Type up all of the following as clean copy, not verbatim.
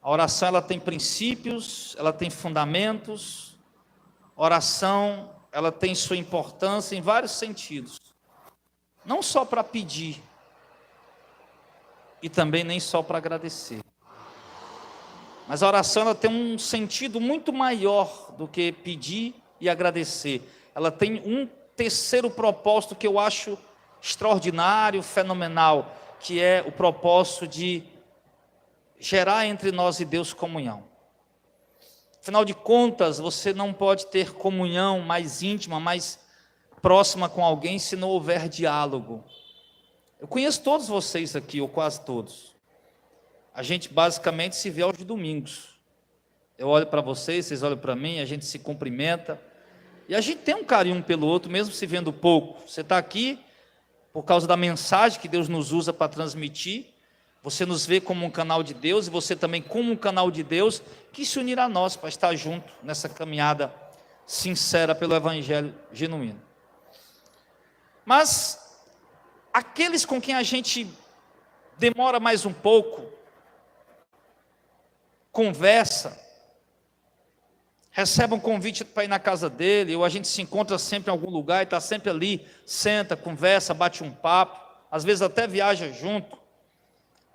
A oração ela tem princípios, ela tem fundamentos. A oração ela tem sua importância em vários sentidos. Não só para pedir, e também nem só para agradecer. Mas a oração ela tem um sentido muito maior do que pedir e agradecer. Ela tem um terceiro propósito que eu acho extraordinário, fenomenal, que é o propósito de gerar entre nós e Deus comunhão. Afinal de contas, você não pode ter comunhão mais íntima, mais próxima com alguém se não houver diálogo. Eu conheço todos vocês aqui, ou quase todos. A gente basicamente se vê aos domingos. Eu olho para vocês, vocês olham para mim, a gente se cumprimenta. E a gente tem um carinho um pelo outro, mesmo se vendo pouco. Você está aqui por causa da mensagem que Deus nos usa para transmitir. Você nos vê como um canal de Deus, e você também como um canal de Deus, que se unirá a nós para estar junto nessa caminhada sincera pelo Evangelho genuíno. Mas aqueles com quem a gente demora mais um pouco, conversa, recebe um convite para ir na casa dele, ou a gente se encontra sempre em algum lugar e está sempre ali, senta, conversa, bate um papo, às vezes até viaja junto.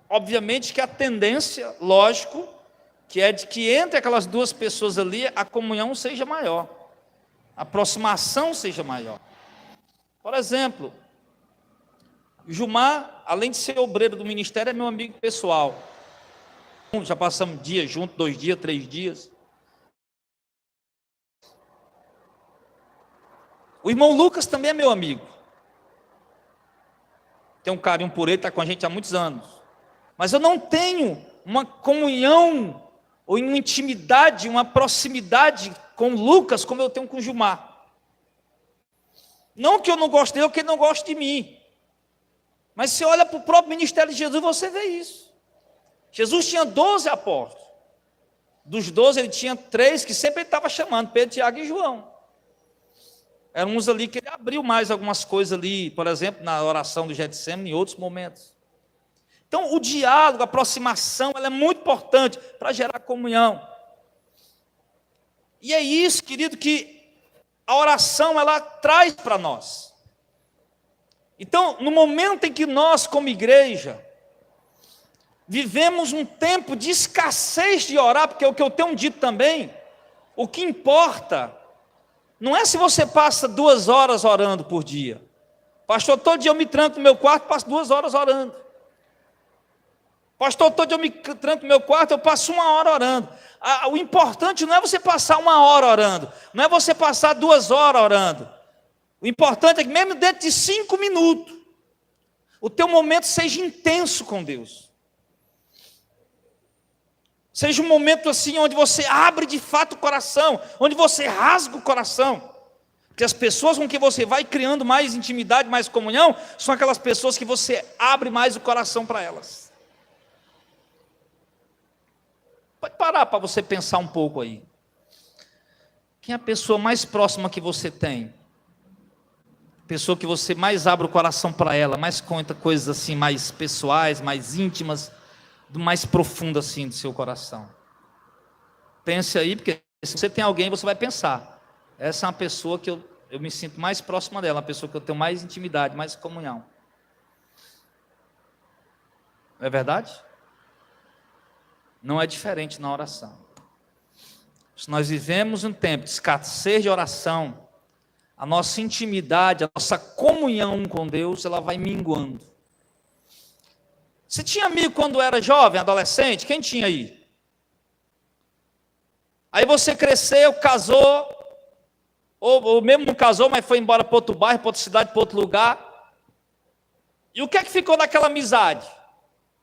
Obviamente que a tendência, lógico, que é de que entre aquelas duas pessoas ali, a comunhão seja maior, a aproximação seja maior. Por exemplo, Gilmar, além de ser obreiro do ministério, é meu amigo pessoal. Já passamos dias juntos, 2 dias, 3 dias. O irmão Lucas também é meu amigo. Tenho um carinho por ele, está com a gente há muitos anos. Mas eu não tenho uma comunhão, ou uma intimidade, uma proximidade com o Lucas, como eu tenho com o Gilmar. Não que eu não goste dele, ou que ele não goste de mim. Mas se olha para o próprio ministério de Jesus, você vê isso. Jesus tinha 12 apóstolos. Dos 12, ele tinha 3 que sempre ele estava chamando, Pedro, Tiago e João. Eram uns ali que ele abriu mais algumas coisas ali, por exemplo, na oração do Getsêmani, em outros momentos. Então, o diálogo, a aproximação, ela é muito importante para gerar comunhão. E é isso, querido, que a oração, ela traz para nós. Então, no momento em que nós, como igreja, vivemos um tempo de escassez de orar, porque é o que eu tenho dito também, o que importa não é se você passa 2 horas orando por dia. Pastor, todo dia eu me tranco no meu quarto, passo 2 horas orando. Pastor, todo dia eu me tranco no meu quarto, eu passo 1 hora orando. O importante não é você passar 1 hora orando, não é você passar 2 horas orando. O importante é que mesmo dentro de 5 minutos, o teu momento seja intenso com Deus. Seja um momento assim, onde você abre de fato o coração, onde você rasga o coração. Porque as pessoas com que você vai criando mais intimidade, mais comunhão, são aquelas pessoas que você abre mais o coração para elas. Pode parar para você pensar um pouco aí. Quem é a pessoa mais próxima que você tem? Pessoa que você mais abre o coração para ela, mais conta coisas assim, mais pessoais, mais íntimas, do mais profundo assim do seu coração. Pense aí, porque se você tem alguém, você vai pensar. Essa é uma pessoa que eu me sinto mais próxima dela, uma pessoa que eu tenho mais intimidade, mais comunhão. Não é verdade? Não é diferente na oração. Se nós vivemos um tempo de escassez de oração, a nossa intimidade, a nossa comunhão com Deus, ela vai minguando. Você tinha amigo quando era jovem, adolescente? Quem tinha aí? Aí você cresceu, casou, ou mesmo não casou, mas foi embora para outro bairro, para outra cidade, para outro lugar. E o que é que ficou daquela amizade?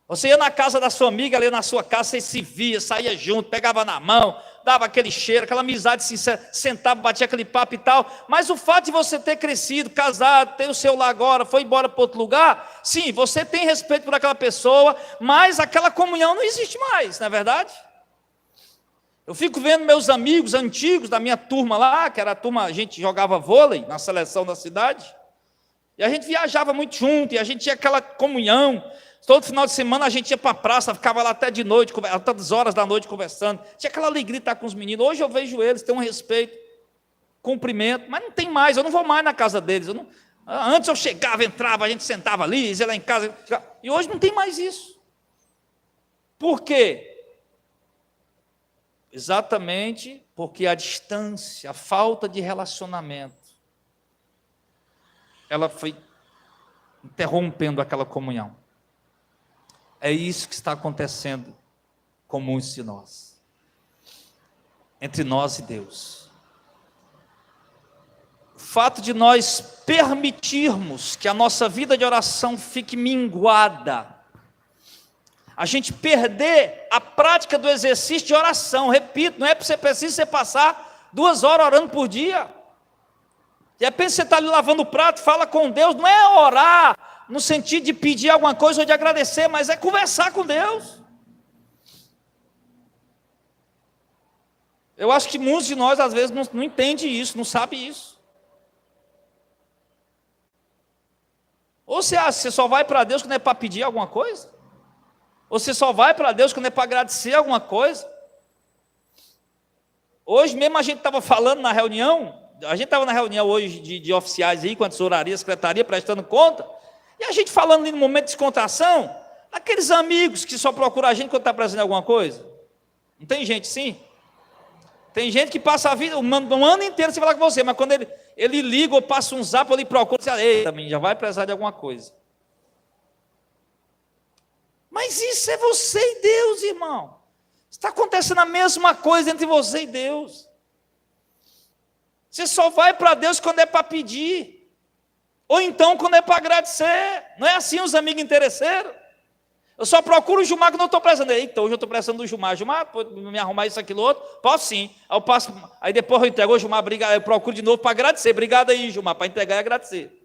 Você ia na casa da sua amiga, ali na sua casa, você se via, saía junto, pegava na mão, dava aquele cheiro, aquela amizade sincera, sentava, batia aquele papo e tal. Mas o fato de você ter crescido, casado, ter o seu lar agora, foi embora para outro lugar, sim, você tem respeito por aquela pessoa, mas aquela comunhão não existe mais, não é verdade? Eu fico vendo meus amigos antigos da minha turma lá, que era a turma, a gente jogava vôlei na seleção da cidade, e a gente viajava muito junto, e a gente tinha aquela comunhão. Todo final de semana a gente ia para a praça, ficava lá até de noite, até as horas da noite conversando. Tinha aquela alegria de estar com os meninos. Hoje eu vejo eles, têm um respeito, cumprimento, mas não tem mais, eu não vou mais na casa deles. Antes eu chegava, entrava, a gente sentava ali, ia lá em casa. E hoje não tem mais isso. Por quê? Exatamente porque a distância, a falta de relacionamento, ela foi interrompendo aquela comunhão. É isso que está acontecendo com muitos de nós, entre nós e Deus. O fato de nós permitirmos que a nossa vida de oração fique minguada, a gente perder a prática do exercício de oração, repito, não é para você passar 2 horas orando por dia. De repente você está ali lavando o prato, fala com Deus, não é orar no sentido de pedir alguma coisa ou de agradecer, mas é conversar com Deus. Eu acho que muitos de nós às vezes não entendem isso, não sabem isso. Ou você acha que você só vai para Deus quando é para pedir alguma coisa? Ou você só vai para Deus quando é para agradecer alguma coisa? Hoje mesmo a gente estava falando na reunião, a gente estava na reunião hoje de oficiais aí, com a tesouraria, a secretaria, prestando conta, e a gente falando ali no momento de descontração, aqueles amigos que só procuram a gente quando está precisando de alguma coisa. Não tem gente sim? Tem gente que passa a vida, um ano inteiro sem falar com você, mas quando ele liga ou passa um zap, ou ele procura, você fala, eita, já vai precisar de alguma coisa. Mas isso é você e Deus, irmão. Está acontecendo a mesma coisa entre você e Deus. Você só vai para Deus quando é para pedir. Ou então quando é para agradecer. Não é assim os amigos interesseiros? Eu só procuro o Gilmar quando eu estou precisando. Eita, hoje eu estou precisando do Gilmar. Gilmar, pode me arrumar isso, aquilo, outro? Posso sim. Aí depois eu entrego, Gilmar, obrigado. Eu procuro de novo para agradecer. Obrigado aí, Gilmar, para entregar e agradecer.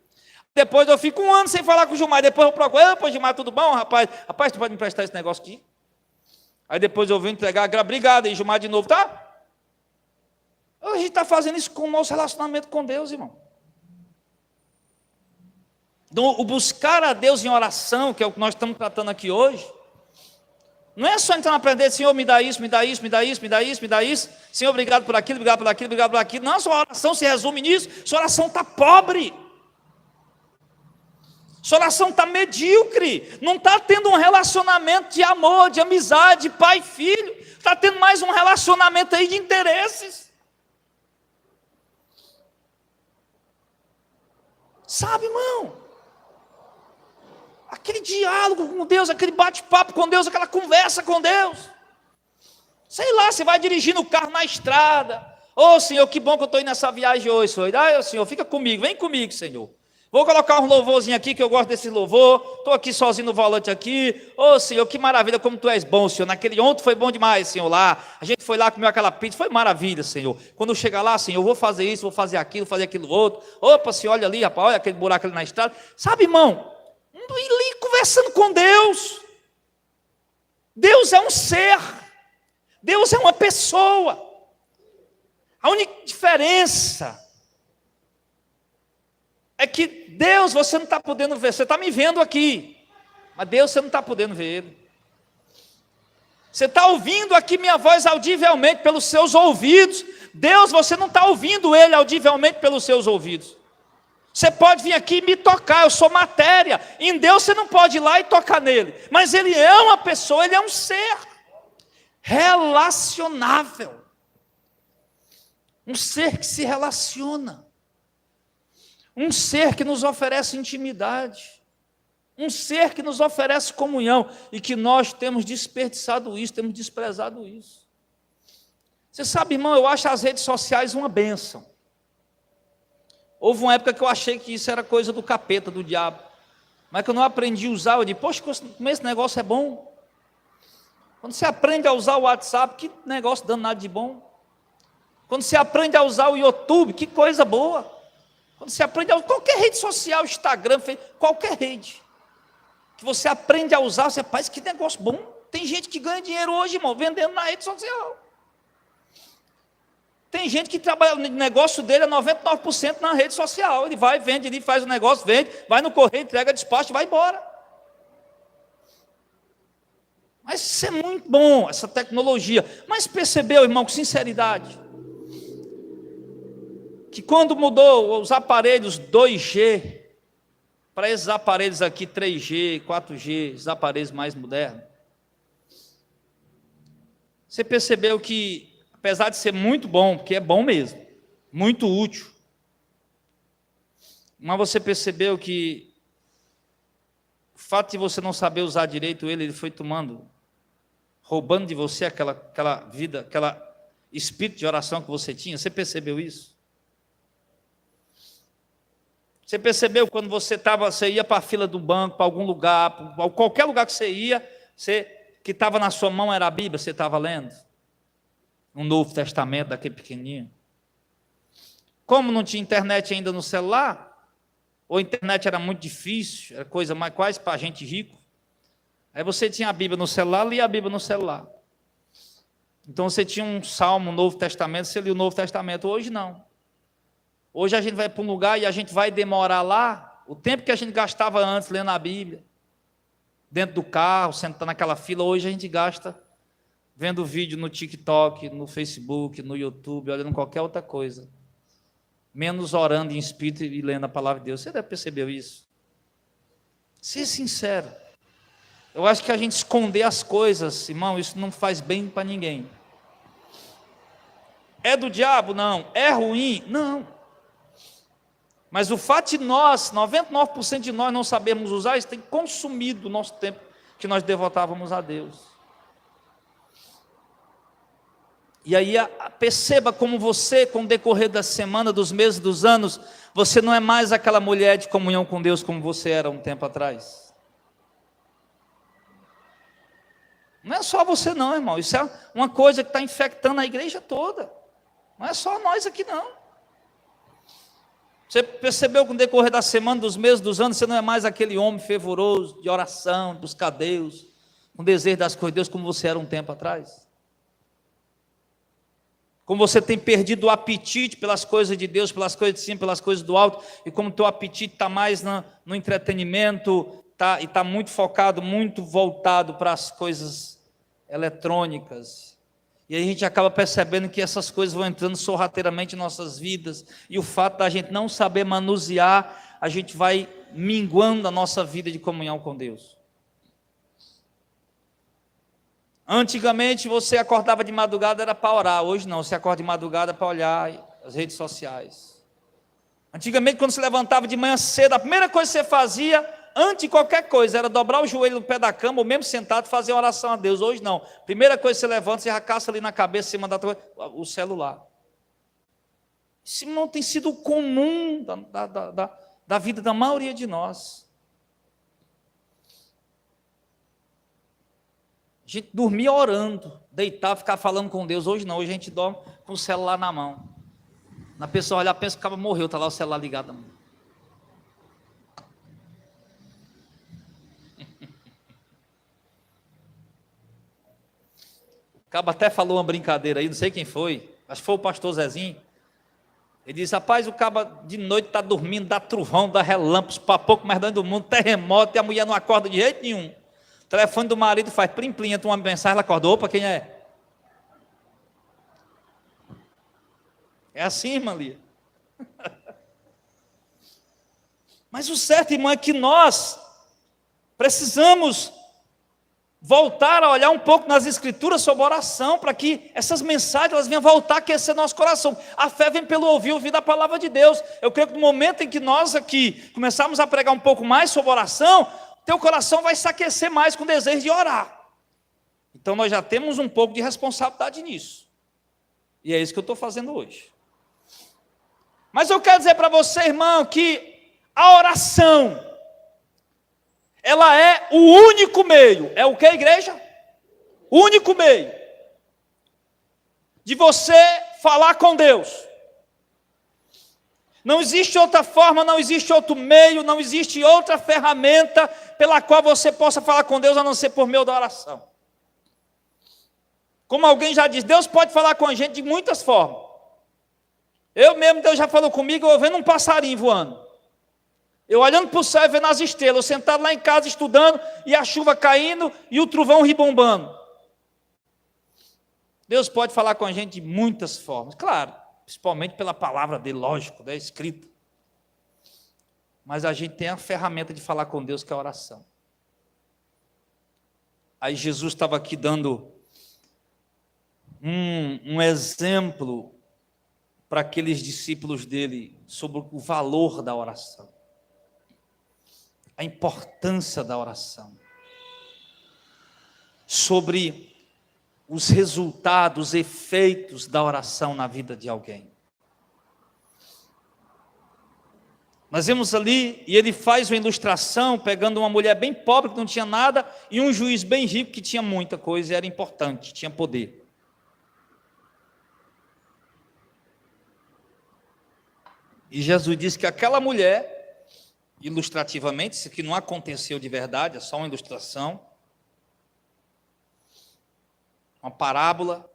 Depois eu fico 1 ano sem falar com o Gilmar. Depois eu procuro, opa, Gilmar, tudo bom, rapaz? Rapaz, tu pode me emprestar esse negócio aqui? Aí depois eu venho entregar, obrigado aí, Gilmar, de novo, tá? A gente está fazendo isso com o nosso relacionamento com Deus, irmão. Então, o buscar a Deus em oração, que é o que nós estamos tratando aqui hoje, não é só então aprender, Senhor, me dá isso, me dá isso, me dá isso, me dá isso, me dá isso, Senhor, obrigado por aquilo, obrigado por aquilo, obrigado por aquilo. Não, sua oração se resume nisso, sua oração está pobre. Sua oração está medíocre, não está tendo um relacionamento de amor, de amizade, pai e filho, está tendo mais um relacionamento aí de interesses. Sabe, irmão? Aquele diálogo com Deus, aquele bate-papo com Deus, aquela conversa com Deus. Sei lá, você vai dirigindo o carro na estrada. Ô Senhor, que bom que eu estou indo nessa viagem hoje, Senhor. Senhor, fica comigo, vem comigo, Senhor. Vou colocar um louvorzinho aqui, que eu gosto desse louvor. Estou aqui sozinho no volante aqui. Ô Senhor, que maravilha, como Tu és bom, Senhor. Ontem foi bom demais, Senhor, lá. A gente foi lá, comeu aquela pizza, foi maravilha, Senhor. Quando chegar lá, Senhor, eu vou fazer isso, vou fazer aquilo outro. Opa, Senhor, olha ali, rapaz, olha aquele buraco ali na estrada. Sabe, irmão, ali conversando com Deus. Deus é um ser. Deus é uma pessoa. A única diferença é que Deus você não está podendo ver, você está me vendo aqui, mas Deus você não está podendo ver Ele. Você está ouvindo aqui minha voz audivelmente pelos seus ouvidos, Deus você não está ouvindo Ele audivelmente pelos seus ouvidos. Você pode vir aqui e me tocar, eu sou matéria, em Deus você não pode ir lá e tocar nele, mas Ele é uma pessoa, Ele é um ser relacionável, um ser que se relaciona. Um ser que nos oferece intimidade, um ser que nos oferece comunhão, e que nós temos desperdiçado isso, temos desprezado isso. Você sabe, irmão, eu acho as redes sociais uma bênção. Houve uma época que eu achei que isso era coisa do capeta, do diabo, mas que eu não aprendi a usar, eu disse, poxa, como esse negócio é bom. Quando você aprende a usar o WhatsApp, que negócio danado de bom. Quando você aprende a usar o YouTube, que coisa boa. Quando você aprende a usar qualquer rede social, Instagram, qualquer rede, que você aprende a usar, você faz que negócio bom. Tem gente que ganha dinheiro hoje, irmão, vendendo na rede social. Tem gente que trabalha, o negócio dele é 99% na rede social. Ele vai, vende, ele faz o negócio, vende, vai no correio, entrega, despacha e vai embora. Mas isso é muito bom, essa tecnologia. Mas percebeu, irmão, com sinceridade, que quando mudou os aparelhos 2G, para esses aparelhos aqui 3G, 4G, os aparelhos mais modernos, você percebeu que, apesar de ser muito bom, porque é bom mesmo, muito útil, mas você percebeu que o fato de você não saber usar direito ele foi roubando de você aquela vida, aquela espírito de oração que você tinha. Você percebeu isso? Você percebeu quando você ia para a fila do banco, para algum lugar, para qualquer lugar que você ia, que estava na sua mão era a Bíblia, você estava lendo? Um Novo Testamento daquele pequenininho. Como não tinha internet ainda no celular, ou a internet era muito difícil, era coisa mais quase para gente rico, aí você tinha a Bíblia no celular, lia a Bíblia no celular. Então você tinha um salmo, um Novo Testamento, você lia o Novo Testamento. Hoje não. Hoje a gente vai para um lugar e a gente vai demorar lá o tempo que a gente gastava antes lendo a Bíblia, dentro do carro, sentando naquela fila. Hoje a gente gasta vendo vídeo no TikTok, no Facebook, no YouTube, olhando qualquer outra coisa, menos orando em espírito e lendo a palavra de Deus. Você deve perceber isso. Seja sincero. Eu acho que a gente esconder as coisas, irmão, isso não faz bem para ninguém. É do diabo? Não. É ruim? Não. Mas o fato de nós, 99% de nós não sabermos usar, isso tem consumido o nosso tempo que nós devotávamos a Deus. E aí perceba como você, com o decorrer da semana, dos meses, dos anos, você não é mais aquela mulher de comunhão com Deus como você era um tempo atrás. Não é só você não, irmão, isso é uma coisa que está infectando a igreja toda. Não é só nós aqui não. Você percebeu que no decorrer da semana, dos meses, dos anos, você não é mais aquele homem fervoroso, de oração, de buscar Deus, com desejo das coisas de Deus, como você era um tempo atrás? Como você tem perdido o apetite pelas coisas de Deus, pelas coisas de cima, pelas coisas do alto, e como o teu apetite está mais no entretenimento, e está muito focado, muito voltado para as coisas eletrônicas. E aí a gente acaba percebendo que essas coisas vão entrando sorrateiramente em nossas vidas, e o fato da gente não saber manusear, a gente vai minguando a nossa vida de comunhão com Deus. Antigamente você acordava de madrugada era para orar, hoje não, você acorda de madrugada para olhar as redes sociais. Antigamente quando você levantava de manhã cedo, a primeira coisa que você fazia, antes de qualquer coisa, era dobrar o joelho no pé da cama, ou mesmo sentado, fazer uma oração a Deus. Hoje não, primeira coisa que você levanta, você já caça ali na cabeça, você manda o celular. Isso não tem sido comum da vida da maioria de nós. A gente dormia orando, deitava, ficava falando com Deus. Hoje não, hoje a gente dorme com o celular na mão. Na pessoa olhar, pensa que o cara morreu, está lá o celular ligado na mão. O cabo até falou uma brincadeira aí, não sei quem foi, acho que foi o pastor Zezinho. Ele disse: rapaz, o cabo de noite está dormindo, dá trovão, dá relâmpagos, para pouco mais dentro do mundo, terremoto, e a mulher não acorda de jeito nenhum. O telefone do marido faz plim-plim, entra uma mensagem, ela acorda. Opa, quem é? É assim, irmã Lia. Mas o certo, irmão, é que nós precisamos voltar a olhar um pouco nas Escrituras sobre oração, para que essas mensagens elas venham voltar a aquecer nosso coração. A fé vem pelo ouvir da palavra de Deus. Eu creio que no momento em que nós aqui começarmos a pregar um pouco mais sobre oração, teu coração vai se aquecer mais com o desejo de orar. Então nós já temos um pouco de responsabilidade nisso. E é isso que eu estou fazendo hoje. Mas eu quero dizer para você, irmão, que a oração, ela é o único meio. É o que, igreja? O único meio de você falar com Deus. Não existe outra forma, não existe outro meio, não existe outra ferramenta pela qual você possa falar com Deus, a não ser por meio da oração. Como alguém já disse, Deus pode falar com a gente de muitas formas. Eu mesmo, Deus já falou comigo, eu vendo um passarinho voando. Eu olhando para o céu e vendo as estrelas, eu sentado lá em casa estudando, e a chuva caindo, e o trovão ribombando. Deus pode falar com a gente de muitas formas, claro, principalmente pela palavra dele, lógico, né, escrita. Mas a gente tem a ferramenta de falar com Deus, que é a oração. Aí Jesus estava aqui dando um exemplo para aqueles discípulos dele sobre o valor da oração, a importância da oração, sobre os resultados, os efeitos da oração na vida de alguém. Nós vemos ali, e ele faz uma ilustração, pegando uma mulher bem pobre, que não tinha nada, e um juiz bem rico, que tinha muita coisa, e era importante, tinha poder. E Jesus disse que aquela mulher, ilustrativamente, isso aqui não aconteceu de verdade, é só uma ilustração, uma parábola,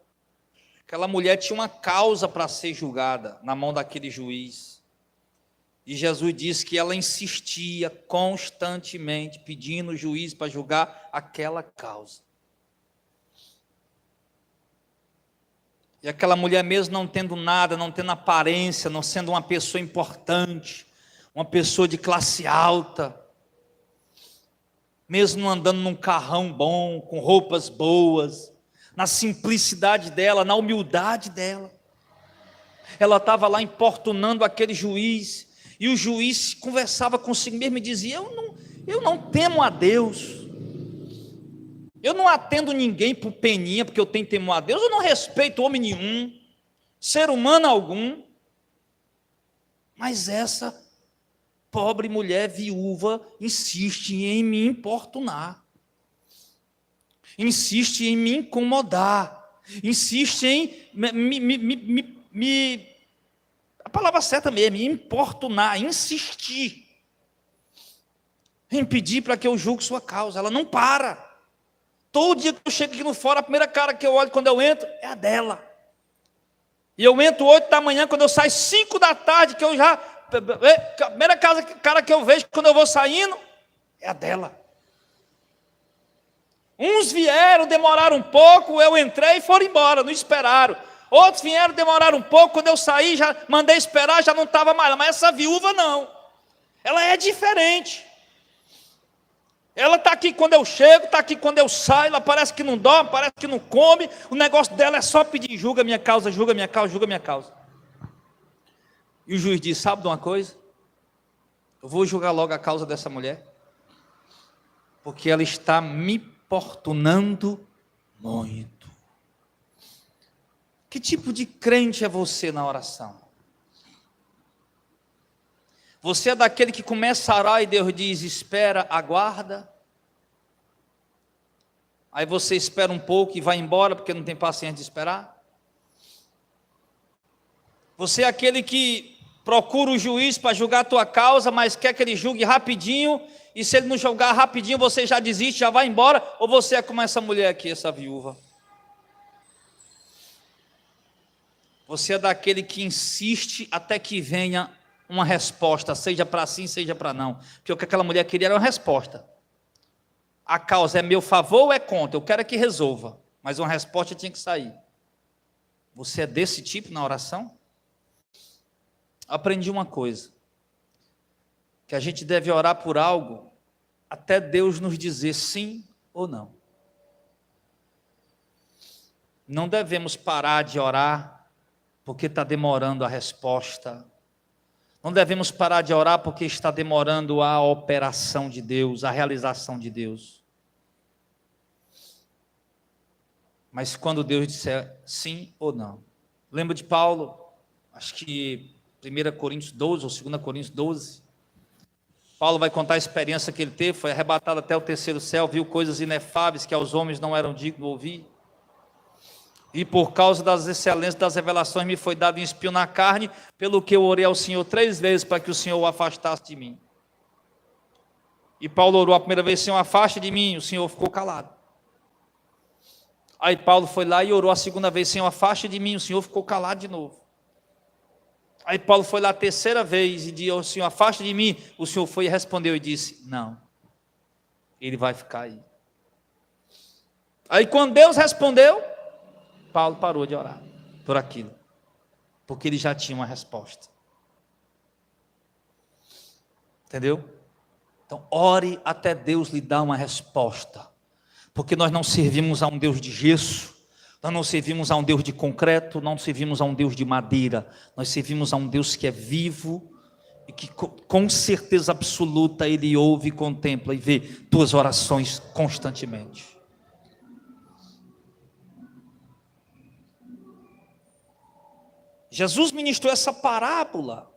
aquela mulher tinha uma causa para ser julgada na mão daquele juiz. E Jesus disse que ela insistia constantemente, pedindo o juiz para julgar aquela causa. E aquela mulher, mesmo não tendo nada, não tendo aparência, não sendo uma pessoa importante, uma pessoa de classe alta, mesmo andando num carrão bom, com roupas boas, na simplicidade dela, na humildade dela, ela estava lá importunando aquele juiz, e o juiz conversava consigo mesmo e dizia: eu não temo a Deus, eu não atendo ninguém por peninha, porque eu tenho temor a Deus, eu não respeito homem nenhum, ser humano algum, mas essa pobre mulher viúva insiste em me importunar, insiste em me incomodar, insiste em a palavra certa mesmo, importunar, insistir em pedir para que eu julgue sua causa. Ela não para. Todo dia que eu chego aqui no fora, a primeira cara que eu olho quando eu entro é a dela. E eu entro 8 da manhã, quando eu saio 5 da tarde, que eu já... A primeira cara que eu vejo quando eu vou saindo é a dela. Uns vieram, demoraram um pouco, eu entrei e foram embora, não esperaram. Outros vieram, demoraram um pouco, quando eu saí, já mandei esperar, já não estava mais lá. Mas essa viúva não, ela é diferente. Ela está aqui quando eu chego, está aqui quando eu saio, ela parece que não dorme, parece que não come, o negócio dela é só pedir: julga minha causa, julga minha causa, julga minha causa. E o juiz diz: sabe de uma coisa? Eu vou julgar logo a causa dessa mulher, porque ela está me importunando muito. Que tipo de crente é você na oração? Você é daquele que começa a orar e Deus diz: espera, aguarda. Aí você espera um pouco e vai embora porque não tem paciência de esperar? Você é aquele que procura o juiz para julgar a tua causa, mas quer que ele julgue rapidinho, e se ele não julgar rapidinho você já desiste, já vai embora? Ou você é como essa mulher aqui, essa viúva? Você é daquele que insiste até que venha uma resposta, seja para sim, seja para não. Porque o que aquela mulher queria era uma resposta. A causa é meu favor ou é contra? Eu quero que resolva, mas uma resposta tinha que sair. Você é desse tipo na oração? Aprendi uma coisa, que a gente deve orar por algo até Deus nos dizer sim ou não. Não devemos parar de orar porque está demorando a resposta. Não devemos parar de orar porque está demorando a operação de Deus, a realização de Deus. Mas quando Deus disser sim ou não. Lembra de Paulo? Acho que 1 Coríntios 12 ou 2 Coríntios 12. Paulo vai contar a experiência que ele teve, foi arrebatado até o terceiro céu, viu coisas inefáveis que aos homens não eram dignos de ouvir. E por causa das excelências das revelações me foi dado um espinho na carne, pelo que eu orei ao Senhor 3 vezes para que o Senhor o afastasse de mim. E Paulo orou a primeira vez: Senhor, afaste de mim, o Senhor ficou calado. Aí Paulo foi lá e orou a segunda vez: Senhor, afaste de mim, o Senhor ficou calado de novo. Aí Paulo foi lá a terceira vez e disse: "O Senhor, afasta de mim." O Senhor foi e respondeu e disse: "Não, ele vai ficar aí." Aí quando Deus respondeu, Paulo parou de orar por aquilo, porque ele já tinha uma resposta. Entendeu? Então ore até Deus lhe dar uma resposta, porque nós não servimos a um Deus de gesso, nós não servimos a um Deus de concreto, não servimos a um Deus de madeira, nós servimos a um Deus que é vivo e que com certeza absoluta Ele ouve, contempla e vê tuas orações constantemente. Jesus ministrou essa parábola,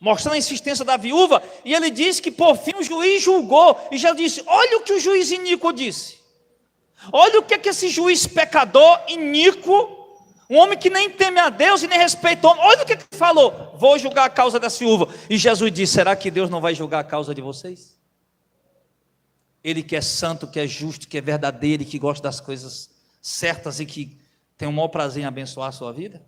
mostrando a insistência da viúva, e ele disse que por fim o juiz julgou, e já disse: olha o que o juiz iníquo disse, olha o que é que esse juiz pecador, iníquo, um homem que nem teme a Deus e nem respeita o homem, olha o que ele falou: vou julgar a causa dessa viúva. E Jesus disse: será que Deus não vai julgar a causa de vocês? Ele que é santo, que é justo, que é verdadeiro e que gosta das coisas certas e que tem o maior prazer em abençoar a sua vida.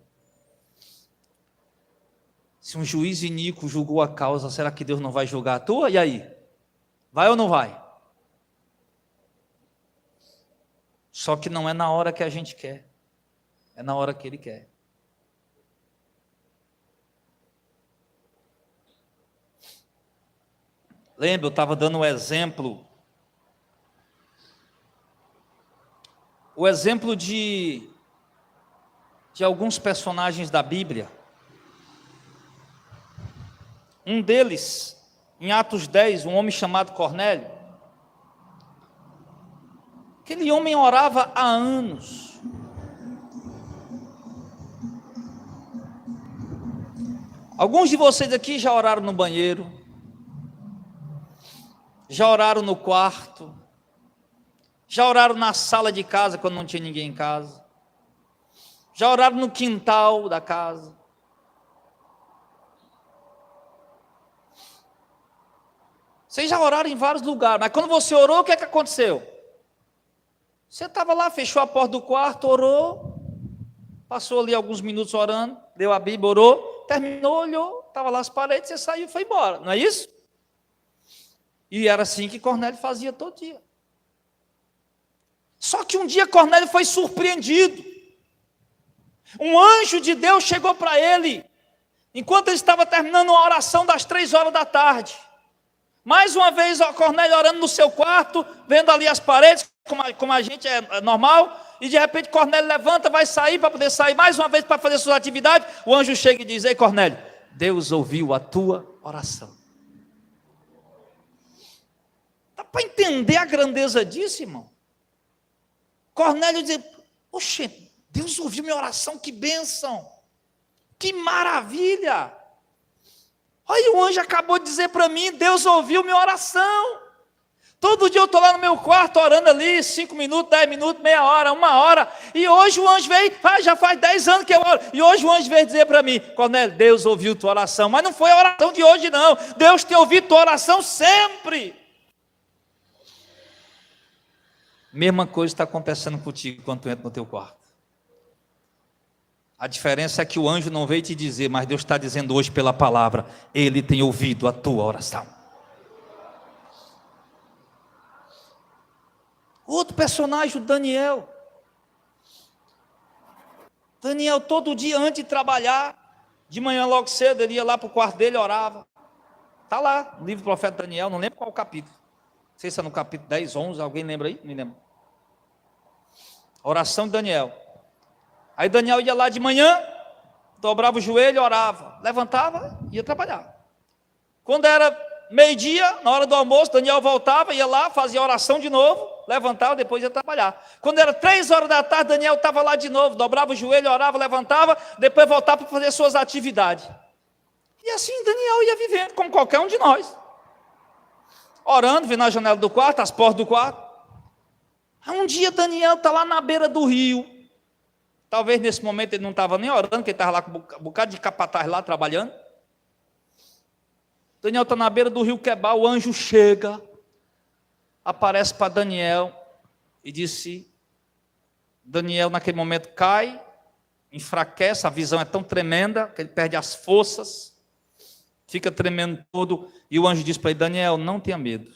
Se um juiz iníquo julgou a causa, será que Deus não vai julgar a tua? E aí? Vai ou não vai? Só que não é na hora que a gente quer, é na hora que Ele quer. Lembra, eu estava dando o exemplo de alguns personagens da Bíblia. Um deles, em Atos 10, um homem chamado Cornélio. Aquele homem orava há anos. Alguns de vocês aqui já oraram no banheiro, já oraram no quarto, já oraram na sala de casa quando não tinha ninguém em casa, já oraram no quintal da casa. Vocês já oraram em vários lugares, mas quando você orou, o que é que aconteceu? Você estava lá, fechou a porta do quarto, orou, passou ali alguns minutos orando, leu a Bíblia, orou, terminou, olhou, estava lá as paredes, você saiu e foi embora, não é isso? E era assim que Cornélio fazia todo dia. Só que um dia Cornélio foi surpreendido. Um anjo de Deus chegou para ele, enquanto ele estava terminando uma oração das 3 horas da tarde. Mais uma vez, Cornélio orando no seu quarto, vendo ali as paredes, como a gente é normal, e de repente Cornélio levanta, vai sair para poder sair mais uma vez para fazer suas atividades. O anjo chega e diz: ei Cornélio, Deus ouviu a tua oração. Dá para entender a grandeza disso, irmão? Cornélio diz: oxe, Deus ouviu minha oração, que bênção, que maravilha. Olha, o anjo acabou de dizer para mim: Deus ouviu minha oração. Todo dia eu estou lá no meu quarto orando ali, 5 minutos, 10 minutos, meia hora, 1 hora. E hoje o anjo veio, já faz 10 anos que eu oro. E hoje o anjo veio dizer para mim: Cornélio, Deus ouviu tua oração. Mas não foi a oração de hoje não. Deus tem ouvido tua oração sempre. Mesma coisa está acontecendo contigo quando tu entra no teu quarto. A diferença é que o anjo não veio te dizer, mas Deus está dizendo hoje pela palavra: Ele tem ouvido a tua oração. Outro personagem, o Daniel. Daniel todo dia antes de trabalhar, de manhã logo cedo, ele ia lá para o quarto dele e orava. Está lá, no livro do profeta Daniel, não lembro qual o capítulo. Não sei se é no capítulo 10, 11, alguém lembra aí? Me lembro. Oração de Daniel. Aí Daniel ia lá de manhã, dobrava o joelho, orava, levantava, ia trabalhar. Quando era meio-dia, na hora do almoço, Daniel voltava, ia lá, fazia oração de novo, levantava, depois ia trabalhar. Quando era 3 horas da tarde, Daniel estava lá de novo, dobrava o joelho, orava, levantava, depois voltava para fazer suas atividades. E assim Daniel ia vivendo, como qualquer um de nós. Orando, vendo na janela do quarto, as portas do quarto. Aí um dia Daniel está lá na beira do rio. Talvez nesse momento ele não estava nem orando, porque ele estava lá com um bocado de capataz lá trabalhando. Daniel está na beira do rio Quebal, o anjo chega, aparece para Daniel e disse: Daniel naquele momento cai enfraquece, a visão é tão tremenda que ele perde as forças, fica tremendo todo, e o anjo diz para ele: Daniel, não tenha medo,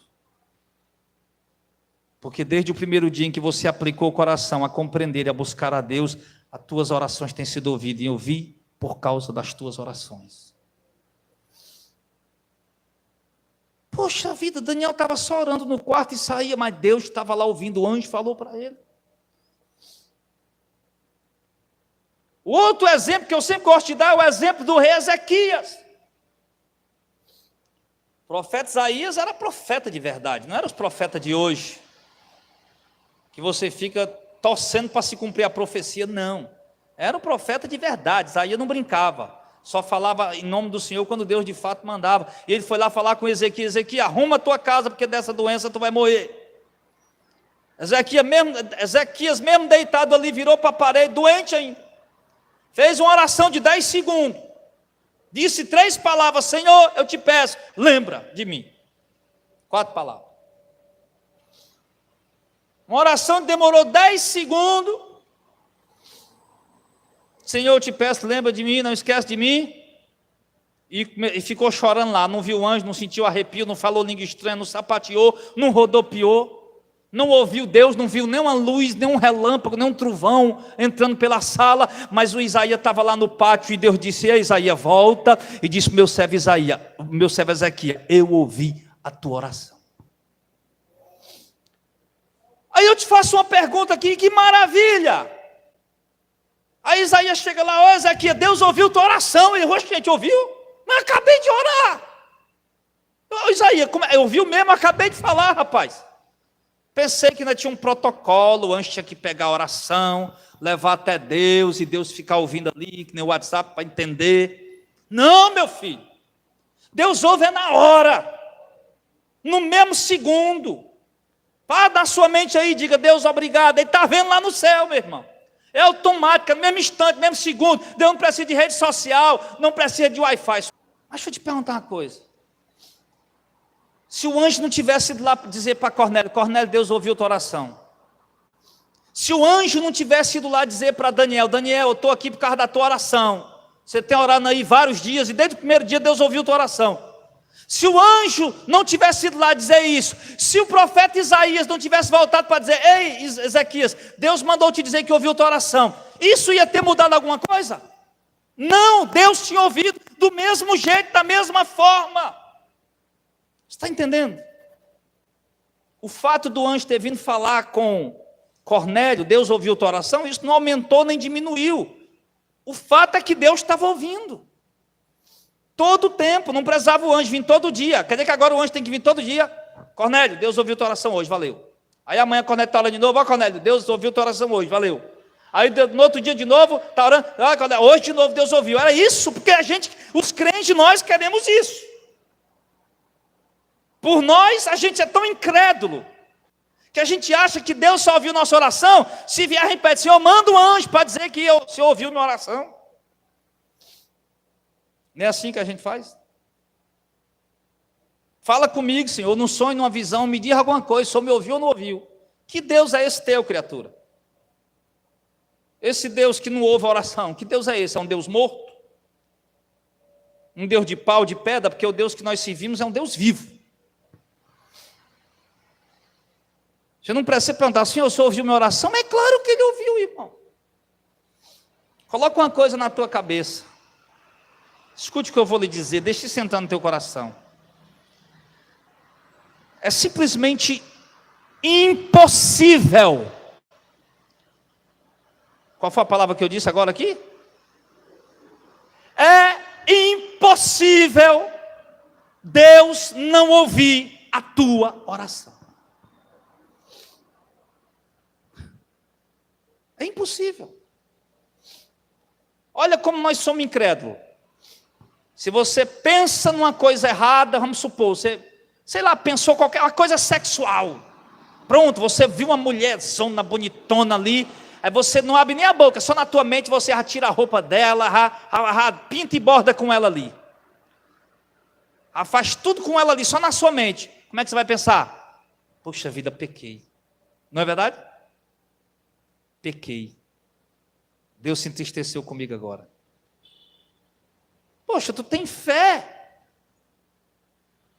porque desde o primeiro dia em que você aplicou o coração a compreender e a buscar a Deus, as tuas orações têm sido ouvidas, e eu vi por causa das tuas orações. Poxa vida, Daniel estava só orando no quarto e saía, mas Deus estava lá ouvindo, o anjo falou para ele. O outro exemplo que eu sempre gosto de dar é o exemplo do rei Ezequias. O profeta Isaías era profeta de verdade, não era os profetas de hoje, que você fica torcendo para se cumprir a profecia, não. Era o profeta de verdade. Isaías não brincava, só falava em nome do Senhor quando Deus de fato mandava. E ele foi lá falar com Ezequias: Ezequias, arruma a tua casa, porque dessa doença tu vai morrer. Ezequias mesmo deitado ali, virou para a parede, doente ainda, fez uma oração de 10 segundos, disse 3 palavras: Senhor, eu te peço, lembra de mim. 4 palavras. Uma oração que demorou 10 segundos. Senhor, eu te peço, lembra de mim, não esquece de mim. E ficou chorando lá, não viu o anjo, não sentiu arrepio, não falou língua estranha, não sapateou, não rodopiou, não ouviu Deus, não viu nenhuma luz, nenhum relâmpago, nenhum trovão entrando pela sala. Mas o Isaías estava lá no pátio e Deus disse: Ei, Isaías, volta. E disse: meu servo Ezequias, eu ouvi a tua oração. Aí eu te faço uma pergunta aqui, que maravilha! Aí Isaías chega lá: Ô Ezequias, Deus ouviu tua oração. Ele: Oxe, gente, ouviu? Mas acabei de orar. Ô Isaías, eu ouvi mesmo, acabei de falar, rapaz. Pensei que ainda tinha um protocolo, o anjo tinha que pegar a oração, levar até Deus, e Deus ficar ouvindo ali, que nem o WhatsApp, para entender. Não, meu filho. Deus ouve na hora, no mesmo segundo. Para na sua mente aí, diga: Deus, obrigado. Ele está vendo lá no céu, meu irmão. É automático, no mesmo instante, no mesmo segundo. Deus não precisa de rede social, não precisa de Wi-Fi. Mas deixa eu te perguntar uma coisa. Se o anjo não tivesse ido lá dizer para Cornélio: Cornélio, Deus ouviu tua oração. Se o anjo não tivesse ido lá dizer para Daniel: Daniel, eu estou aqui por causa da tua oração. Você tem orado aí vários dias, e desde o primeiro dia Deus ouviu tua oração. Se o anjo não tivesse ido lá dizer isso, se o profeta Isaías não tivesse voltado para dizer: Ei, Ezequias, Deus mandou te dizer que ouviu tua oração, isso ia ter mudado alguma coisa? Não, Deus tinha ouvido do mesmo jeito, da mesma forma. Você está entendendo? O fato do anjo ter vindo falar com Cornélio: Deus ouviu tua oração, isso não aumentou nem diminuiu. O fato é que Deus estava ouvindo. Todo o tempo, não precisava o anjo vir todo dia. Quer dizer que agora o anjo tem que vir todo dia? Cornélio, Deus ouviu tua oração hoje, valeu. Aí amanhã Cornélio está orando de novo: Ó Cornélio, Deus ouviu tua oração hoje, valeu. Aí no outro dia de novo, está orando: Cornélio, hoje de novo Deus ouviu. Era isso, porque os crentes, nós queremos isso. Por nós, a gente é tão incrédulo, que a gente acha que Deus só ouviu nossa oração se vier e pede: Senhor, manda um anjo para dizer que o Senhor ouviu minha oração. Não é assim que a gente faz? Fala comigo, Senhor, num sonho, numa visão, me diga alguma coisa, se me ouviu ou não ouviu. Que Deus é esse teu, criatura? Esse Deus que não ouve a oração, que Deus é esse? É um Deus morto? Um Deus de pau, de pedra? Porque o Deus que nós servimos é um Deus vivo. Você não precisa perguntar: Senhor, o Senhor ouviu minha oração? Mas é claro que Ele ouviu, irmão. Coloca uma coisa na tua cabeça. Escute o que eu vou lhe dizer, deixe sentar no teu coração. É simplesmente impossível. Qual foi a palavra que eu disse agora aqui? É impossível Deus não ouvir a tua oração. É impossível. Olha como nós somos incrédulos. Se você pensa numa coisa errada, vamos supor, você, sei lá, pensou qualquer coisa sexual. Pronto, você viu uma mulher zona bonitona ali, aí você não abre nem a boca, só na tua mente você já tira a roupa dela, pinta e borda com ela ali. Faz tudo com ela ali, só na sua mente. Como é que você vai pensar? Poxa vida, pequei. Não é verdade? Pequei. Deus se entristeceu comigo agora. Poxa, tu tem fé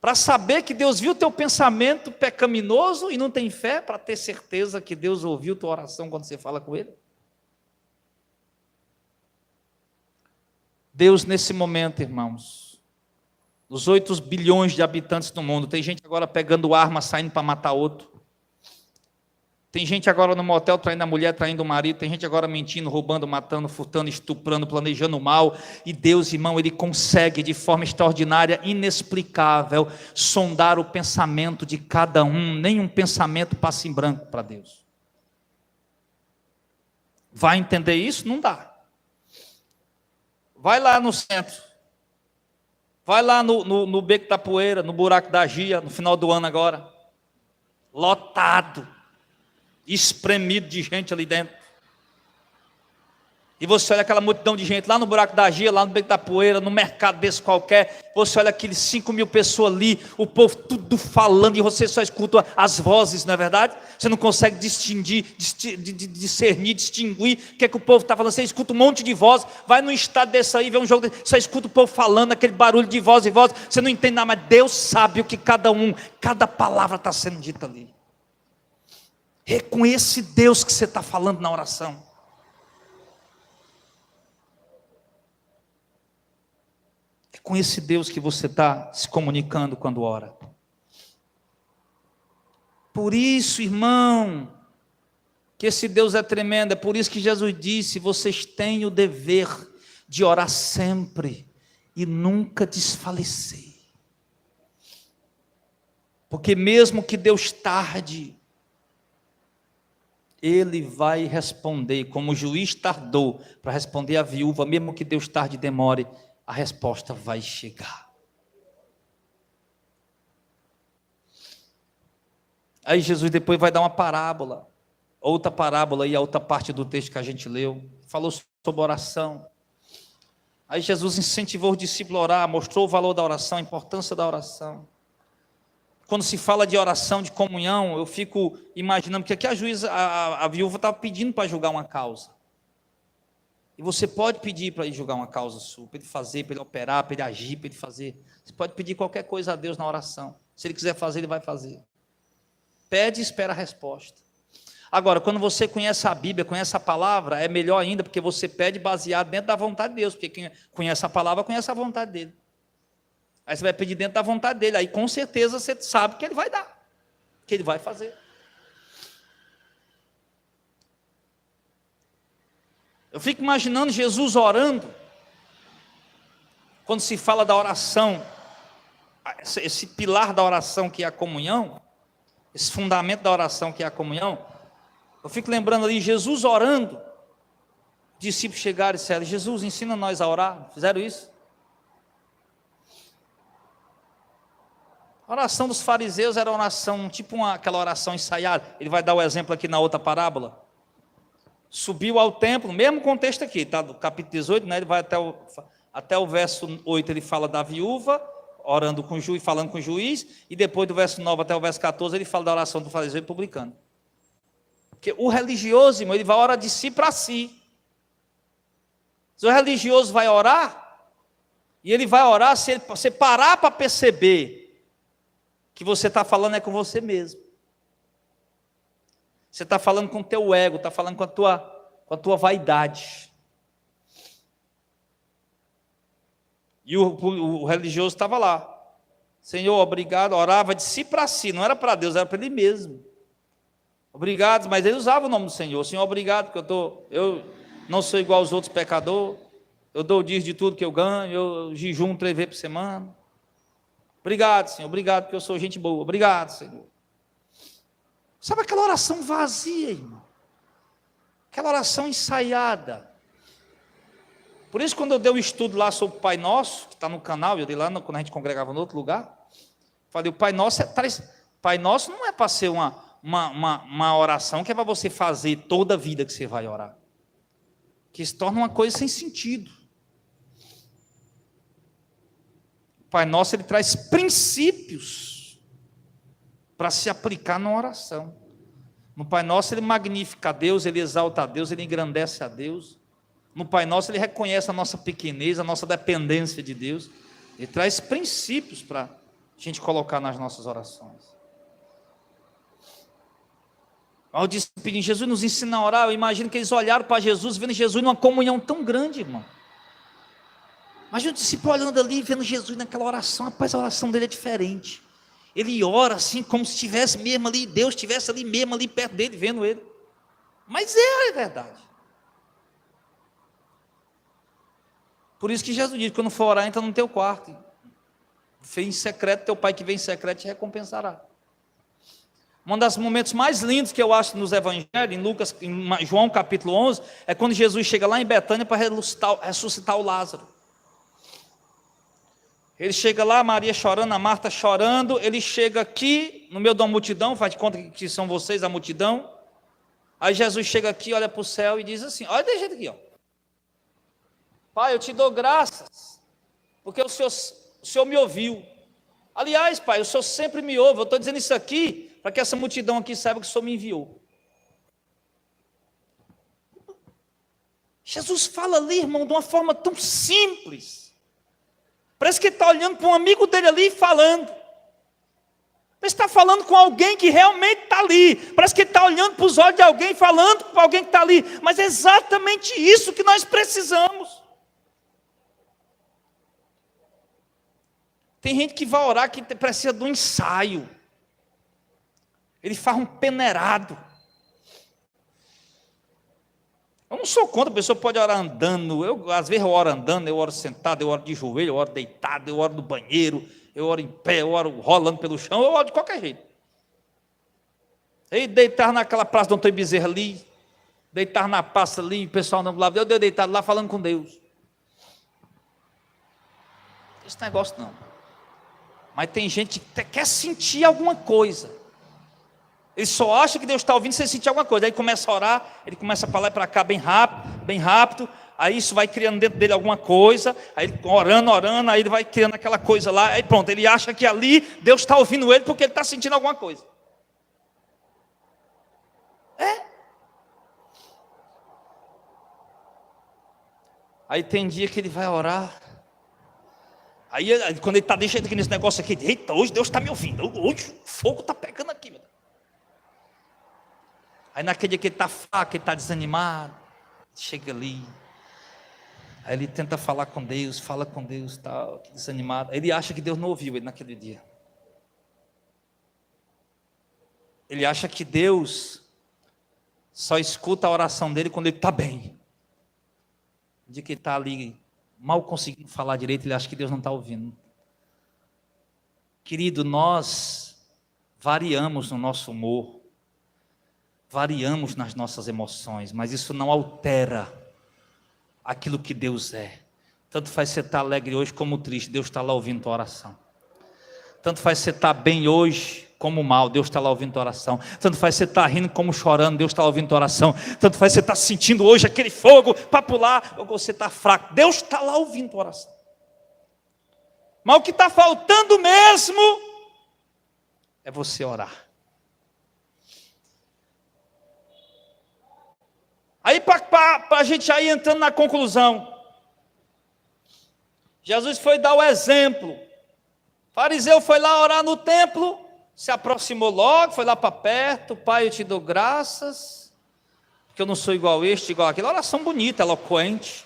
para saber que Deus viu teu pensamento pecaminoso e não tem fé para ter certeza que Deus ouviu tua oração quando você fala com Ele? Deus, nesse momento, irmãos, os 8 bilhões de habitantes do mundo, tem gente agora pegando arma, saindo para matar outro. Tem gente agora no motel traindo a mulher, traindo o marido. Tem gente agora mentindo, roubando, matando, furtando, estuprando, planejando o mal. E Deus, irmão, Ele consegue de forma extraordinária, inexplicável, sondar o pensamento de cada um. Nenhum pensamento passa em branco para Deus. Vai entender isso? Não dá. Vai lá no centro. Vai lá no Beco da Poeira, no Buraco da Gia, no final do ano agora. Lotado. Espremido de gente ali dentro. E você olha aquela multidão de gente lá no Buraco da Gia, lá no Beco da Poeira, no mercado desse qualquer. Você olha aqueles 5.000 pessoas ali, o povo tudo falando, e você só escuta as vozes, não é verdade? Você não consegue distinguir, discernir, distinguir o que é que o povo está falando. Você escuta um monte de voz, vai num estado desse aí, vê um jogo desse, só escuta o povo falando, aquele barulho de voz e voz, você não entende nada, mas Deus sabe o que cada palavra está sendo dita ali. É com esse Deus que você está falando na oração. É com esse Deus que você está se comunicando quando ora. Por isso, irmão, que esse Deus é tremendo. É por isso que Jesus disse: vocês têm o dever de orar sempre e nunca desfalecer. Porque mesmo que Deus tarde, Ele vai responder, como o juiz tardou para responder à viúva, mesmo que Deus tarde e demore, a resposta vai chegar. Aí Jesus depois vai dar uma parábola, outra parábola e a outra parte do texto que a gente leu, falou sobre oração. Aí Jesus incentivou os discípulos a orar, mostrou o valor da oração, a importância da oração. Quando se fala de oração, de comunhão, eu fico imaginando, porque aqui a viúva estava pedindo para julgar uma causa. E você pode pedir para ele julgar uma causa sua, para ele fazer, para ele operar, para ele agir, para ele fazer. Você pode pedir qualquer coisa a Deus na oração. Se Ele quiser fazer, Ele vai fazer. Pede e espera a resposta. Agora, quando você conhece a Bíblia, conhece a palavra, é melhor ainda, porque você pede baseado dentro da vontade de Deus, porque quem conhece a palavra, conhece a vontade dEle. Aí você vai pedir dentro da vontade dEle, aí com certeza você sabe que Ele vai dar, que Ele vai fazer. Eu fico imaginando Jesus orando, quando se fala da oração, esse pilar da oração que é a comunhão, esse fundamento da oração que é a comunhão, eu fico lembrando ali, Jesus orando, os discípulos chegaram e disseram: Jesus, ensina nós a orar. Fizeram isso? A oração dos fariseus era uma oração, tipo aquela oração ensaiada. Ele vai dar o exemplo aqui na outra parábola. Subiu ao templo, mesmo contexto aqui, tá? Do capítulo 18, né? Ele vai até o verso 8, ele fala da viúva, orando com o juiz, falando com o juiz, e depois do verso 9 até o verso 14, ele fala da oração do fariseu e publicano. Porque o religioso, irmão, ele vai orar de si para si. Se o religioso vai orar, e ele vai orar, se você parar para perceber que você está falando é com você mesmo. Você está falando com o teu ego, está falando com a tua vaidade. E o religioso estava lá. Senhor, obrigado, orava de si para si, não era para Deus, era para ele mesmo. Obrigado, mas ele usava o nome do Senhor. Senhor, obrigado, porque eu não sou igual aos outros pecadores. Eu dou o dízimo de tudo que eu ganho, eu jejum 3 vezes por semana. Obrigado, Senhor, obrigado, porque eu sou gente boa. Obrigado, Senhor. Sabe aquela oração vazia, irmão? Aquela oração ensaiada. Por isso, quando eu dei um estudo lá sobre o Pai Nosso, que está no canal, eu dei lá quando a gente congregava em outro lugar, falei, o Pai Nosso Pai Nosso não é para ser uma oração que é para você fazer toda a vida que você vai orar. Que se torna uma coisa sem sentido. O Pai Nosso, ele traz princípios para se aplicar na oração. No Pai Nosso, ele magnifica a Deus, ele exalta a Deus, ele engrandece a Deus. No Pai Nosso, ele reconhece a nossa pequenez, a nossa dependência de Deus. Ele traz princípios para a gente colocar nas nossas orações. Ao pedir, Jesus nos ensina a orar, eu imagino que eles olharam para Jesus, vendo Jesus numa comunhão tão grande, irmão. Imagina o discípulo olhando ali, vendo Jesus naquela oração. Rapaz, a oração dele é diferente. Ele ora assim, como se estivesse mesmo ali, Deus estivesse ali mesmo, ali perto dele, vendo ele. Mas é verdade. Por isso que Jesus diz, quando for orar, entra no teu quarto. Fez em secreto, teu pai que vem em secreto te recompensará. Um dos momentos mais lindos que eu acho nos evangelhos, em João capítulo 11, é quando Jesus chega lá em Betânia para ressuscitar o Lázaro. Ele chega lá, Maria chorando, a Marta chorando, ele chega aqui, no meio de uma multidão, faz de conta que são vocês a multidão. Aí Jesus chega aqui, olha para o céu e diz assim, olha desse jeito aqui, ó. Pai, eu te dou graças, porque o Senhor me ouviu. Aliás, Pai, o Senhor sempre me ouve, eu estou dizendo isso aqui, para que essa multidão aqui saiba que o Senhor me enviou. Jesus fala ali, irmão, de uma forma tão simples. Parece que ele está olhando para um amigo dele ali e falando. Parece que está falando com alguém que realmente está ali. Parece que ele está olhando para os olhos de alguém e falando com alguém que está ali. Mas é exatamente isso que nós precisamos. Tem gente que vai orar que precisa de um ensaio. Ele faz um peneirado. Eu não sou contra, a pessoa pode orar andando. Às vezes eu oro andando, eu oro sentado, eu oro de joelho, eu oro deitado, eu oro no banheiro, eu oro em pé, eu oro rolando pelo chão, eu oro de qualquer jeito. E deitar naquela praça do Antônio Bezerra ali, deitar na praça ali, o pessoal não lá, eu deitado lá falando com Deus. Esse negócio não. Mas tem gente que quer sentir alguma coisa. Ele só acha que Deus está ouvindo se ele sentir alguma coisa. Aí começa a orar, ele começa a falar para cá bem rápido. Aí isso vai criando dentro dele alguma coisa. Aí ele orando, aí ele vai criando aquela coisa lá. Aí pronto, ele acha que ali Deus está ouvindo ele porque ele está sentindo alguma coisa. Aí tem dia que ele vai orar. Aí quando ele está deixando aqui nesse negócio aqui, eita, hoje Deus está me ouvindo. Hoje o fogo está pegando aqui, meu Deus. Aí naquele dia que ele está fraco, ele está desanimado, chega ali. Aí ele tenta falar com Deus, fala com Deus, tal, desanimado. Ele acha que Deus não ouviu ele naquele dia. Ele acha que Deus só escuta a oração dele quando ele está bem. De que ele está ali, mal conseguindo falar direito, ele acha que Deus não está ouvindo. Querido, nós variamos no nosso humor. Variamos nas nossas emoções, mas isso não altera aquilo que Deus é. Tanto faz você estar alegre hoje como triste, Deus está lá ouvindo tua oração. Tanto faz você estar bem hoje como mal, Deus está lá ouvindo tua oração. Tanto faz você estar rindo como chorando, Deus está ouvindo tua oração. Tanto faz você estar sentindo hoje aquele fogo para pular, ou você está fraco, Deus está lá ouvindo tua oração. Mas o que está faltando mesmo é você orar. Aí para a gente aí entrando na conclusão, Jesus foi dar o exemplo. O fariseu foi lá orar no templo, se aproximou logo, foi lá para perto. Pai, eu te dou graças, porque eu não sou igual este, igual aquele. Oração bonita, eloquente,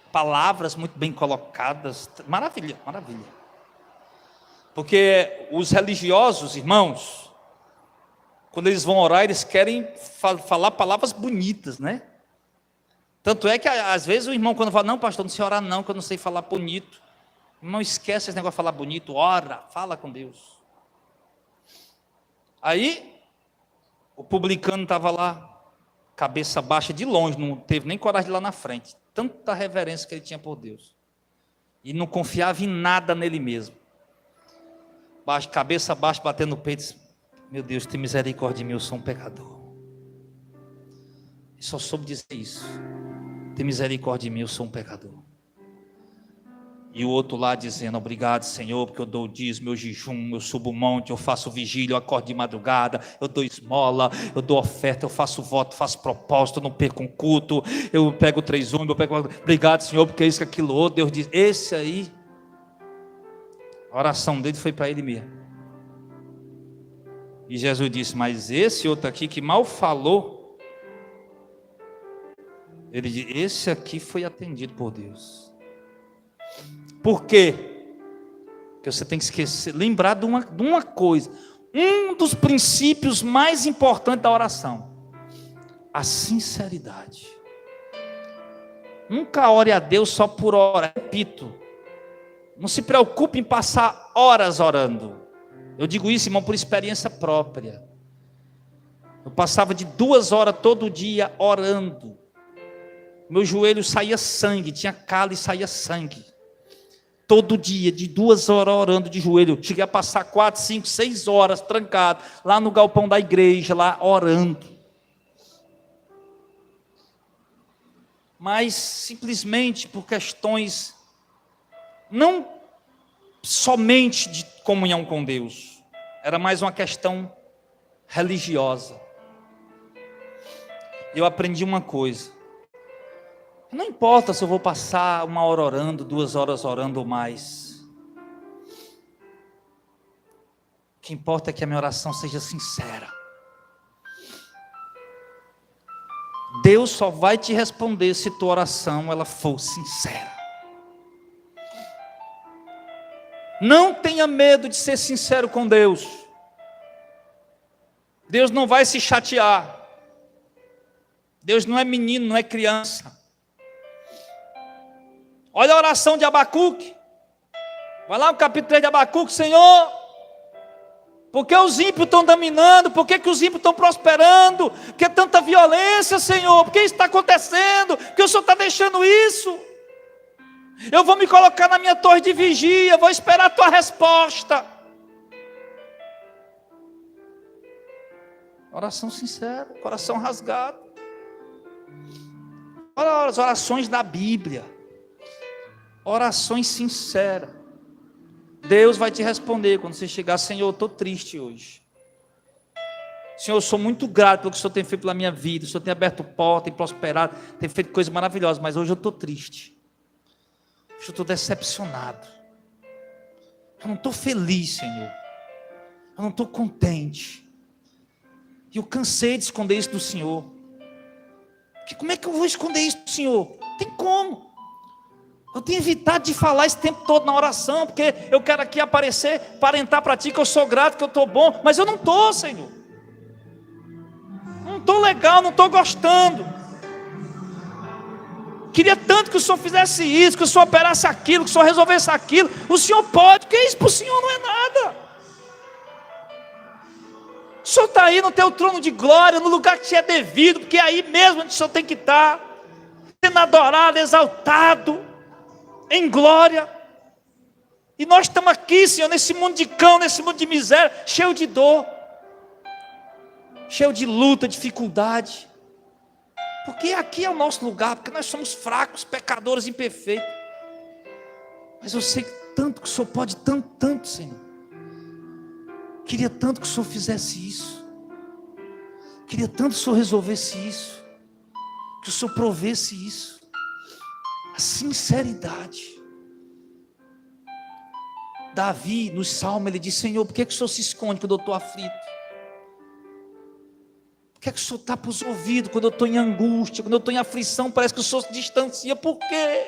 palavras muito bem colocadas, maravilha, maravilha. Porque os religiosos, irmãos, quando eles vão orar, eles querem falar palavras bonitas, né? Tanto é que às vezes o irmão quando fala, não pastor, não sei orar não, que eu não sei falar bonito. Não esquece esse negócio de falar bonito, ora, fala com Deus. Aí, o publicano estava lá, cabeça baixa de longe, não teve nem coragem de ir lá na frente. Tanta reverência que ele tinha por Deus. E não confiava em nada nele mesmo. Cabeça baixa, batendo no peito, disse, meu Deus, tem misericórdia de mim, eu sou um pecador. E só soube dizer isso. Tem misericórdia de mim, eu sou um pecador. E o outro lá dizendo: obrigado, Senhor, porque eu dou o dízimo, meu jejum, eu subo o monte, eu faço vigília, eu acordo de madrugada, eu dou esmola, eu dou oferta, eu faço voto, faço propósito, eu não perco um culto, eu pego 3 ônibus, eu pego... Obrigado, Senhor, porque isso, aquilo, outro. Deus diz: esse aí, a oração dele foi para ele mesmo. E Jesus disse: mas esse outro aqui que mal falou, ele disse: esse aqui foi atendido por Deus. Por quê? Porque você tem que esquecer, lembrar de uma coisa. Um dos princípios mais importantes da oração: a sinceridade. Nunca ore a Deus só por orar. Repito, não se preocupe em passar horas orando. Eu digo isso, irmão, por experiência própria. Eu passava de 2 horas todo dia orando. Meu joelho saía sangue, tinha calo e saía sangue. Todo dia, de 2 horas orando de joelho. Cheguei a passar 4, 5, 6 horas trancado, lá no galpão da igreja, lá orando. Mas simplesmente por questões, não somente de comunhão com Deus, era mais uma questão religiosa. Eu aprendi uma coisa: não importa se eu vou passar 1 hora orando, 2 horas orando ou mais. O que importa é que a minha oração seja sincera. Deus só vai te responder se tua oração ela for sincera. Não tenha medo de ser sincero com Deus. Deus não vai se chatear. Deus não é menino, não é criança. Olha a oração de Abacuque. Vai lá no capítulo 3 de Abacuque: Senhor, por que os ímpios estão dominando? Por que os ímpios estão prosperando? Por que tanta violência, Senhor? Por que isso está acontecendo? Por que o Senhor está deixando isso? Eu vou me colocar na minha torre de vigia, vou esperar a tua resposta. Oração sincera, coração rasgado. Olha as orações da Bíblia. Orações sinceras. Deus vai te responder quando você chegar: Senhor, eu estou triste hoje. Senhor, eu sou muito grato pelo que o Senhor tem feito pela minha vida. O Senhor tem aberto porta, tem prosperado, tem feito coisas maravilhosas, mas hoje eu estou triste. Hoje eu estou decepcionado. Eu não estou feliz, Senhor. Eu não estou contente. E eu cansei de esconder isso do Senhor. Porque como é que eu vou esconder isso do Senhor? Não tem como. Eu tenho evitado de falar esse tempo todo na oração, porque eu quero aqui aparecer, aparentar para ti que eu sou grato, que eu estou bom, mas eu não estou, Senhor. Não estou legal, não estou gostando. Queria tanto que o Senhor fizesse isso, que o Senhor operasse aquilo, que o Senhor resolvesse aquilo. O Senhor pode, porque isso para o Senhor não é nada. O Senhor está aí no teu trono de glória, no lugar que te é devido, porque é aí mesmo onde o Senhor tem que estar, sendo adorado, exaltado, em glória. E nós estamos aqui, Senhor, nesse mundo de cão, nesse mundo de miséria, cheio de dor, cheio de luta, dificuldade. Porque aqui é o nosso lugar, porque nós somos fracos, pecadores, imperfeitos. Mas eu sei tanto que o Senhor pode, tanto, Senhor. Queria tanto que o Senhor fizesse isso. Queria tanto que o Senhor resolvesse isso. Que o Senhor provesse isso. A sinceridade. Davi, no Salmo, ele diz: Senhor, por que o Senhor se esconde quando eu estou aflito? Por que o Senhor tapa os ouvidos quando eu estou em angústia, quando eu estou em aflição? Parece que o Senhor se distancia. Por quê?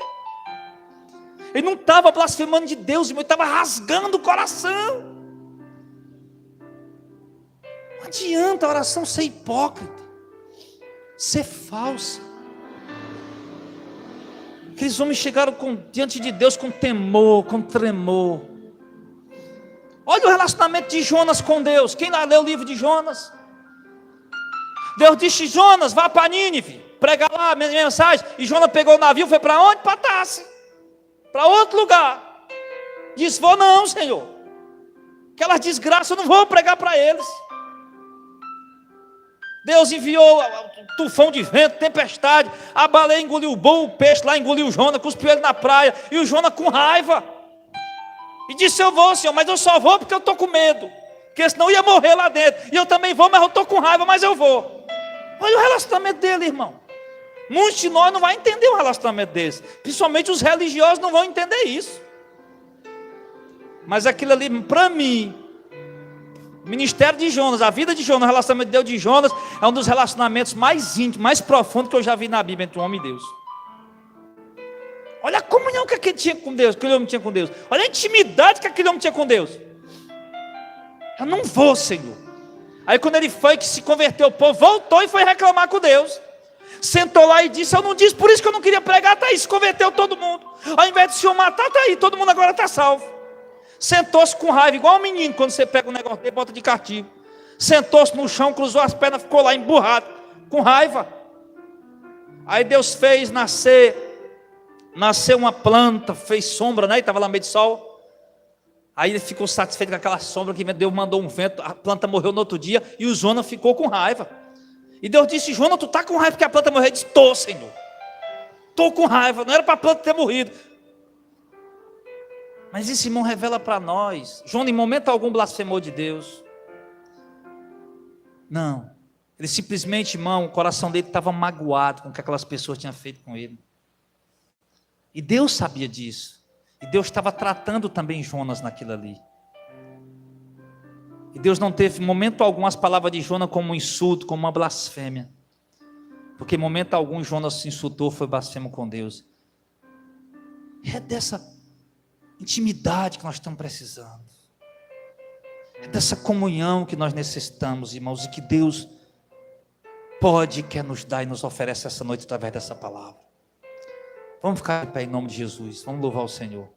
Ele não estava blasfemando de Deus, ele estava rasgando o coração. Não adianta a oração ser hipócrita, ser falsa. Aqueles homens chegaram diante de Deus com temor, com tremor. Olha o relacionamento de Jonas com Deus. Quem lá leu o livro de Jonas? Deus disse: Jonas, vá para Nínive, prega lá a minha mensagem. E Jonas pegou o navio, foi para onde? Para Tarsis, para outro lugar. Disse: vou não, Senhor. Aquelas desgraças eu não vou pregar para eles. Deus enviou tufão de vento, tempestade, a baleia engoliu o bom, o peixe lá engoliu o Jonas, cuspiu ele na praia, e o Jonas com raiva, e disse: eu vou, Senhor, mas eu só vou porque eu estou com medo, porque senão eu ia morrer lá dentro, e eu também vou, mas eu estou com raiva, mas eu vou. Olha o relacionamento dele, irmão. Muitos de nós não vão entender um relacionamento desse, principalmente os religiosos não vão entender isso. Mas aquilo ali, para mim, o ministério de Jonas, a vida de Jonas, o relacionamento de Deus de Jonas, é um dos relacionamentos mais íntimos, mais profundos que eu já vi na Bíblia entre um homem e Deus. Olha a comunhão que aquele tinha com Deus, que aquele homem tinha com Deus. Olha a intimidade que aquele homem tinha com Deus. Eu não vou, Senhor. Aí quando ele foi, que se converteu, o povo voltou e foi reclamar com Deus. Sentou lá e disse: eu não disse, por isso que eu não queria pregar, está aí, se converteu todo mundo. Ao invés de o Senhor matar, está aí, todo mundo agora está salvo. Sentou-se com raiva, igual um menino, quando você pega um negócio dele e bota de castigo. Sentou-se no chão, cruzou as pernas, ficou lá emburrado, com raiva. Aí Deus fez nascer uma planta, fez sombra, né? E estava lá meio de sol. Aí ele ficou satisfeito com aquela sombra, que Deus mandou um vento, a planta morreu no outro dia, e o Jonas ficou com raiva. E Deus disse: Jonas, tu está com raiva porque a planta morreu? Ele disse: estou, Senhor, estou com raiva, não era para a planta ter morrido. Mas esse irmão revela para nós, Jonas em momento algum blasfemou de Deus. Não, ele simplesmente, irmão, o coração dele estava magoado com o que aquelas pessoas tinham feito com ele. E Deus sabia disso. E Deus estava tratando também Jonas naquilo ali. E Deus não teve em momento algum as palavras de Jonas como um insulto, como uma blasfêmia. Porque em momento algum Jonas se insultou, foi blasfemo com Deus. É dessa intimidade que nós estamos precisando. É dessa comunhão que nós necessitamos, irmãos, e que Deus pode e quer nos dar e nos oferece essa noite através dessa palavra. Vamos ficar de pé em nome de Jesus, vamos louvar o Senhor.